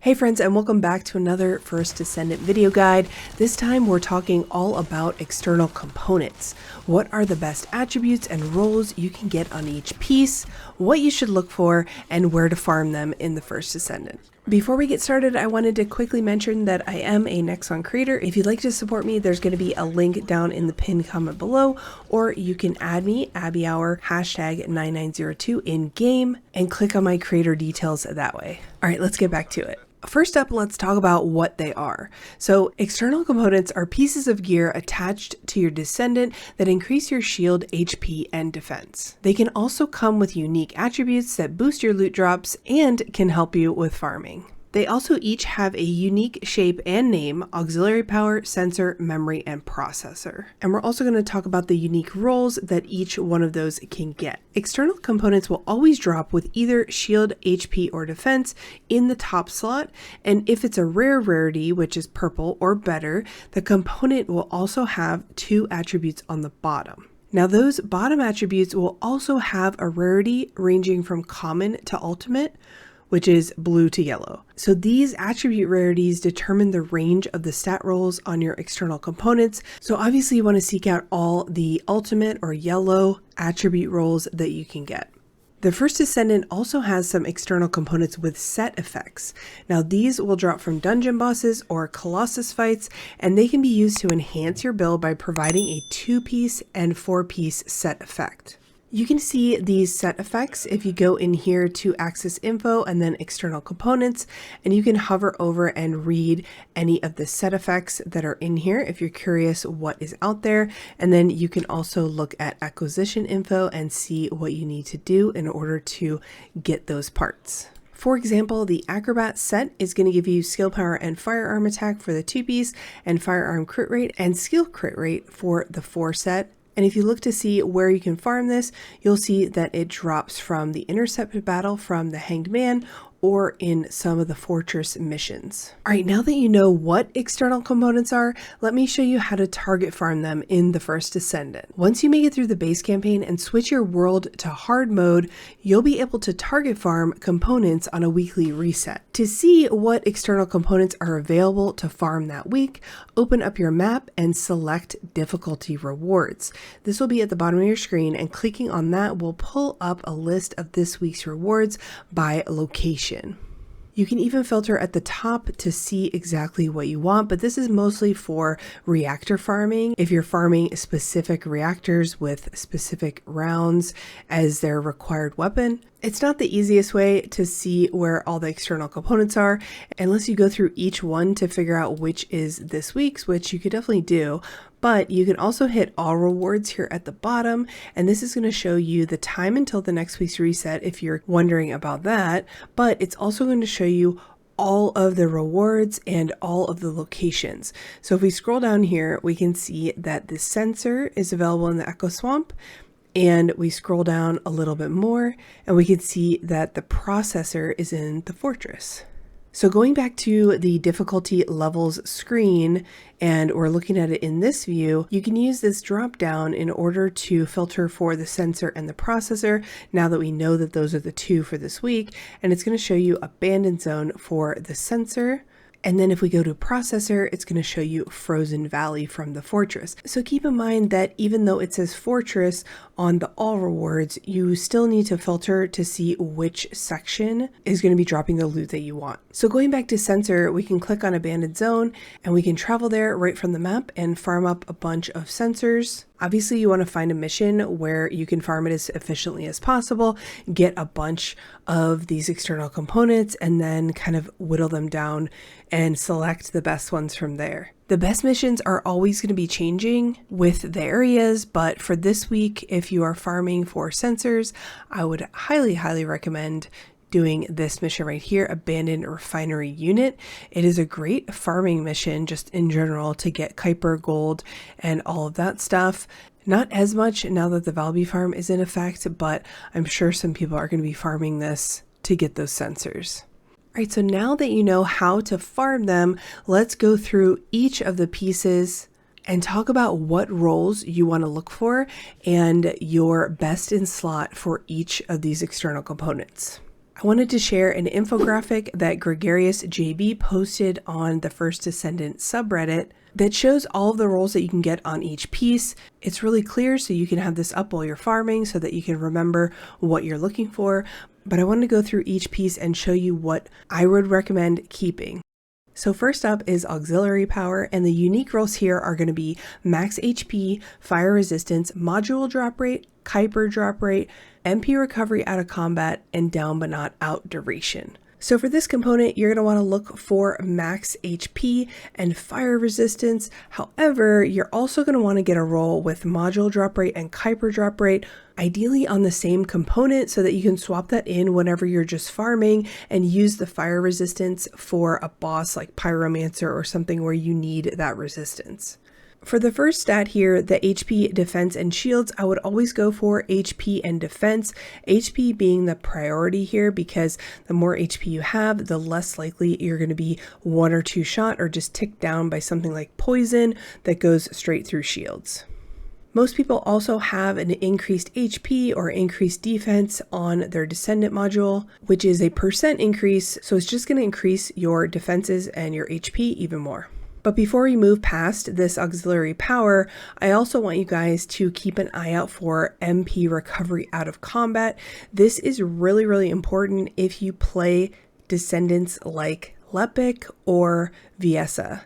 Hey friends, and welcome back to another First Descendant video guide. This time we're talking all about external components. What are the best attributes and roles you can get on each piece, what you should look for, and where to farm them in the First Descendant. Before we get started, I wanted to quickly mention that I am a Nexon creator. If you'd like to support me, there's going to be a link down in the pinned comment below, or you can add me, AbbyHour, #9902 in game, and click on my creator details that way. All right, let's get back to it. First up, let's talk about what they are. So external components are pieces of gear attached to your descendant that increase your shield, HP, and defense. They can also come with unique attributes that boost your loot drops and can help you with farming. They also each have a unique shape and name, auxiliary power, sensor, memory, and processor. And we're also going to talk about the unique roles that each one of those can get. External components will always drop with either shield, HP, or defense in the top slot. And if it's a rare rarity, which is purple or better, the component will also have 2 attributes on the bottom. Now those bottom attributes will also have a rarity ranging from common to ultimate, which is blue to yellow. So these attribute rarities determine the range of the stat rolls on your external components. So obviously you want to seek out all the ultimate or yellow attribute rolls that you can get. The First Descendant also has some external components with set effects. Now these will drop from dungeon bosses or Colossus fights, and they can be used to enhance your build by providing a 2-piece and 4-piece set effect. You can see these set effects if you go in here to access info and then external components, and you can hover over and read any of the set effects that are in here if you're curious what is out there. And then you can also look at acquisition info and see what you need to do in order to get those parts. For example, the Acrobat set is going to give you skill power and firearm attack for the 2-piece and firearm crit rate and skill crit rate for the 4 set. And if you look to see where you can farm this, you'll see that it drops from the intercept battle from the Hanged Man or in some of the fortress missions. All right, now that you know what external components are, let me show you how to target farm them in the First Descendant. Once you make it through the base campaign and switch your world to hard mode, you'll be able to target farm components on a weekly reset. To see what external components are available to farm that week, open up your map and select difficulty rewards. This will be at the bottom of your screen, and clicking on that will pull up a list of this week's rewards by location. You can even filter at the top to see exactly what you want, but this is mostly for reactor farming. If you're farming specific reactors with specific rounds as their required weapon, it's not the easiest way to see where all the external components are unless you go through each one to figure out which is this week's, which you could definitely do. But you can also hit all rewards here at the bottom, and this is going to show you the time until the next week's reset if you're wondering about that. But it's also going to show you all of the rewards and all of the locations. So if we scroll down here, we can see that the sensor is available in the Echo Swamp. And we scroll down a little bit more and we can see that the processor is in the fortress. So going back to the difficulty levels screen, and we're looking at it in this view, you can use this drop down in order to filter for the sensor and the processor now that we know that those are the 2 for this week. And it's going to show you abandoned zone for the sensor. And then if we go to processor, it's going to show you Frozen Valley from the fortress. So keep in mind that even though it says fortress on the all rewards, you still need to filter to see which section is going to be dropping the loot that you want. So going back to sensor, we can click on abandoned zone and we can travel there right from the map and farm up a bunch of sensors. Obviously, you want to find a mission where you can farm it as efficiently as possible, get a bunch of these external components, and then kind of whittle them down and select the best ones from there. The best missions are always going to be changing with the areas, but for this week, if you are farming for sensors, I would highly recommend doing this mission right here, Abandoned Refinery Unit. It is a great farming mission just in general to get Kuiper gold and all of that stuff. Not as much now that the Valby farm is in effect, but I'm sure some people are going to be farming this to get those sensors. All right, so now that you know how to farm them, let's go through each of the pieces and talk about what roles you want to look for and your best in slot for each of these external components. I wanted to share an infographic that Gregarious JB posted on the First Descendant subreddit that shows all of the rolls that you can get on each piece. It's really clear, so you can have this up while you're farming so that you can remember what you're looking for. But I wanted to go through each piece and show you what I would recommend keeping. So first up is auxiliary power, and the unique rolls here are going to be max HP, fire resistance, module drop rate, Kuiper drop rate, MP recovery out of combat, and down but not out duration. So for this component, you're going to want to look for max HP and fire resistance. However, you're also going to want to get a roll with module drop rate and Kuiper drop rate, ideally on the same component so that you can swap that in whenever you're just farming and use the fire resistance for a boss like Pyromancer or something where you need that resistance. For the first stat here, the HP, defense, and shields, I would always go for HP and defense, HP being the priority here because the more HP you have, the less likely you're going to be one or two shot or just ticked down by something like poison that goes straight through shields. Most people also have an increased HP or increased defense on their Descendant module, which is a % increase, so it's just going to increase your defenses and your HP even more. But before we move past this auxiliary power, I also want you guys to keep an eye out for MP recovery out of combat. This is really, really important if you play Descendants like Lepic or Viessa.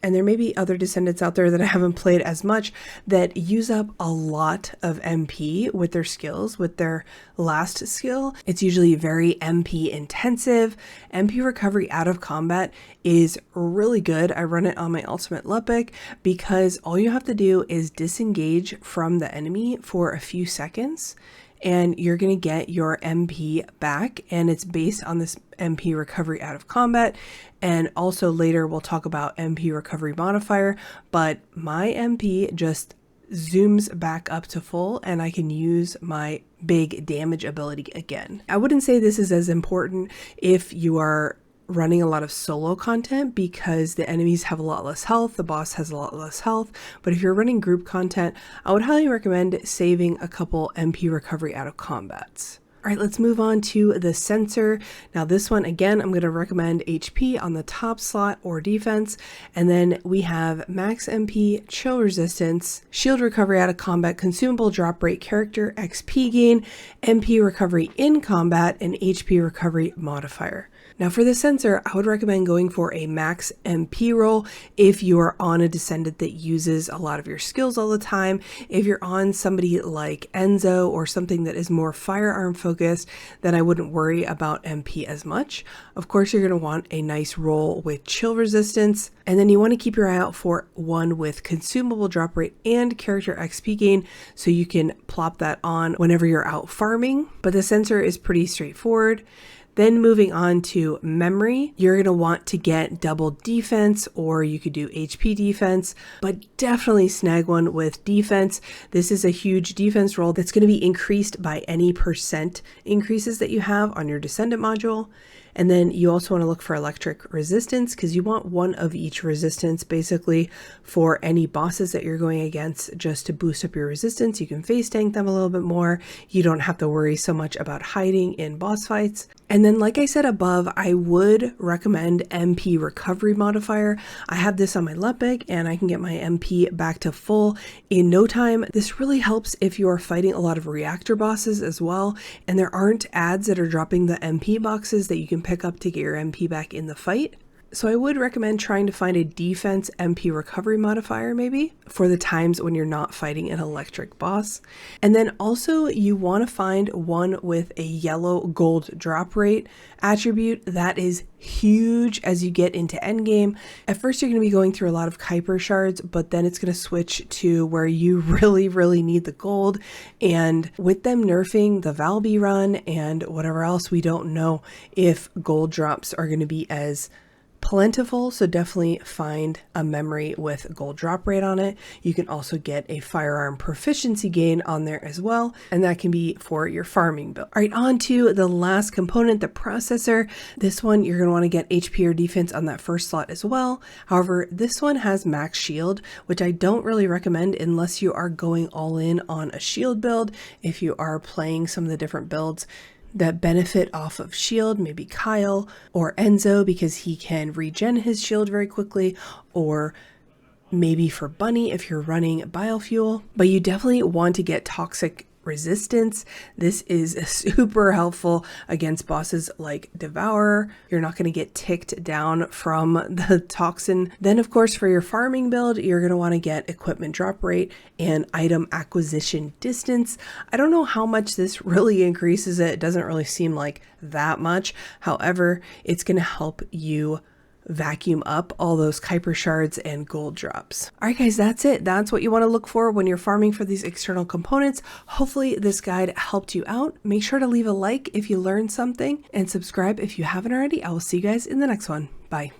And there may be other Descendants out there that I haven't played as much that use up a lot of MP with their skills, with their last skill. It's usually very MP intensive. MP recovery out of combat is really good. I run it on my ultimate Lepic because all you have to do is disengage from the enemy for a few seconds and you're going to get your MP back, and it's based on this MP recovery out of combat. And also later we'll talk about MP recovery modifier, but my MP just zooms back up to full and I can use my big damage ability again. I wouldn't say this is as important if you are running a lot of solo content because the enemies have a lot less health, the boss has a lot less health, but if you're running group content, I would highly recommend saving a couple MP recovery out of combats. All right, let's move on to the sensor. Now this one, again, I'm going to recommend HP on the top slot or defense. And then we have max MP, chill resistance, shield recovery out of combat, consumable drop rate, character XP gain, MP recovery in combat, and HP recovery modifier. Now for the sensor, I would recommend going for a max MP roll if you are on a Descendant that uses a lot of your skills all the time. If you're on somebody like Enzo or something that is more firearm focused, then I wouldn't worry about MP as much. Of course, you're going to want a nice roll with chill resistance, and then you want to keep your eye out for one with consumable drop rate and character XP gain so you can plop that on whenever you're out farming. But the sensor is pretty straightforward. Then moving on to memory, you're going to want to get double defense, or you could do HP defense, but definitely snag one with defense. This is a huge defense roll that's going to be increased by any % increases that you have on your Descendant module. And then you also want to look for electric resistance because you want one of each resistance basically for any bosses that you're going against just to boost up your resistance. You can face tank them a little bit more. You don't have to worry so much about hiding in boss fights. And then like I said above, I would recommend MP recovery modifier. I have this on my Lepic and I can get my MP back to full in no time. This really helps if you are fighting a lot of reactor bosses as well, and there aren't ads that are dropping the MP boxes that you can pick up to get your MP back in the fight. So I would recommend trying to find a defense MP recovery modifier maybe for the times when you're not fighting an electric boss. And then also you want to find one with a yellow gold drop rate attribute. That is huge as you get into endgame. At first you're going to be going through a lot of Kuiper shards, but then it's going to switch to where you really need the gold. And with them nerfing the Valby run and whatever else, we don't know if gold drops are going to be as plentiful, so definitely find a memory with gold drop rate on it. You can also get a firearm proficiency gain on there as well, and that can be for your farming build. All right, on to the last component, the processor. This one, you're going to want to get HP or defense on that first slot as well. However, this one has max shield, which I don't really recommend unless you are going all in on a shield build. If you are playing some of the different builds, that benefit off of shield, maybe Kyle or Enzo because he can regen his shield very quickly, or maybe for Bunny if you're running biofuel. But you definitely want to get toxic resistance. This is super helpful against bosses like Devourer. You're not going to get ticked down from the toxin. Then of course for your farming build, you're going to want to get equipment drop rate and item acquisition distance. I don't know how much this really increases it. It doesn't really seem like that much. However, it's going to help you vacuum up all those Kuiper shards and gold drops. All right, guys, that's it. That's what you want to look for when you're farming for these external components. Hopefully this guide helped you out. Make sure to leave a like if you learned something and subscribe if you haven't already. I will see you guys in the next one. Bye.